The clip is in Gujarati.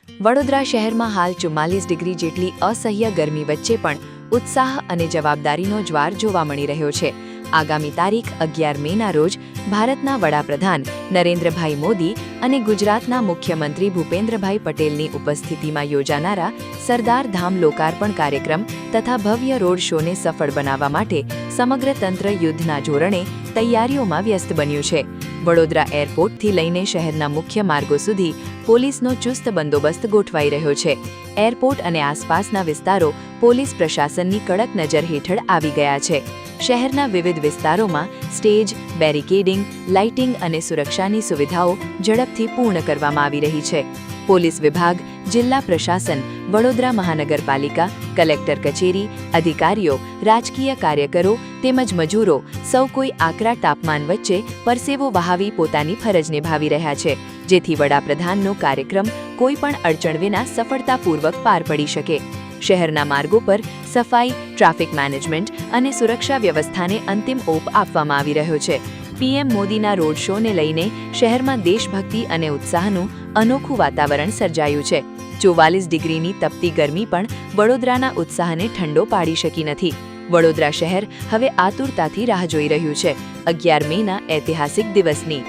વડોદરા શહેરમાં હાલ 44 ડિગ્રી જેટલી અસહ્ય ગરમી વચ્ચે પણ ઉત્સાહ અને જવાબદારીનો જ્વાર જોવા મળી રહ્યો છે। આગામી તારીખ 11 મેના રોજ ભારતના વડાપ્રધાન નરેન્દ્રભાઈ મોદી અને ગુજરાતના મુખ્યમંત્રી ભૂપેન્દ્રભાઈ પટેલની ઉપસ્થિતિમાં યોજાનારા સરદાર ધામ લોકાર્પણ કાર્યક્રમ તથા ભવ્ય રોડ શોને સફળ બનાવવા માટે સમગ્ર તંત્ર યુદ્ધના ધોરણે તૈયારીઓમાં વ્યસ્ત બન્યું છે। વડોદરા એરપોર્ટથી લઈને શહેરના મુખ્ય માર્ગો સુધી પોલીસનો ચુસ્ત બંદોબસ્ત ગોઠવાઈ રહ્યો છે। એરપોર્ટ અને આસપાસના વિસ્તારો પોલીસ પ્રશાસનની કડક નજર હેઠળ આવી ગયા છે। શહેરના વિવિધ વિસ્તારોમાં સ્ટેજ, બેરિકેડિંગ, લાઇટિંગ અને સુરક્ષાની સુવિધાઓ ઝડપથી પૂર્ણ કરવામાં આવી રહી છે। પોલીસ વિભાગ, જિલ્લા પ્રશાસન, વડોદરા મહાનગરપાલિકા, કલેક્ટર કચેરી, અધિકારીઓ, રાજકીય કાર્યકરો તેમજ મજૂરો સૌ કોઈ આકરા તાપમાન વચ્ચે પરસેવો વહાવી પોતાની ફરજ નિભાવી રહ્યા છે, જેથી વડાપ્રધાનનો કાર્યક્રમ કોઈપણ અડચણ વિના સફળતાપૂર્વક પાર પડી શકે। શહેરના માર્ગો પર સફાઈ, ટ્રાફિક મેનેજમેન્ટ અને સુરક્ષા વ્યવસ્થાને અંતિમ ઓપ આપવામાં આવી રહ્યો છે। પીએમ મોદીના રોડ શોને લઈને શહેરમાં દેશભક્તિ અને ઉત્સાહનું અનોખું વાતાવરણ સર્જાયું છે। 44 ડિગ્રીની તપતી ગરમી પણ વડોદરાના ઉત્સાહને ઠંડો પાડી શકી નથી। વડોદરા શહેર હવે આતુરતાથી રાહ જોઈ રહ્યું છે 11 મેના ઐતિહાસિક દિવસની।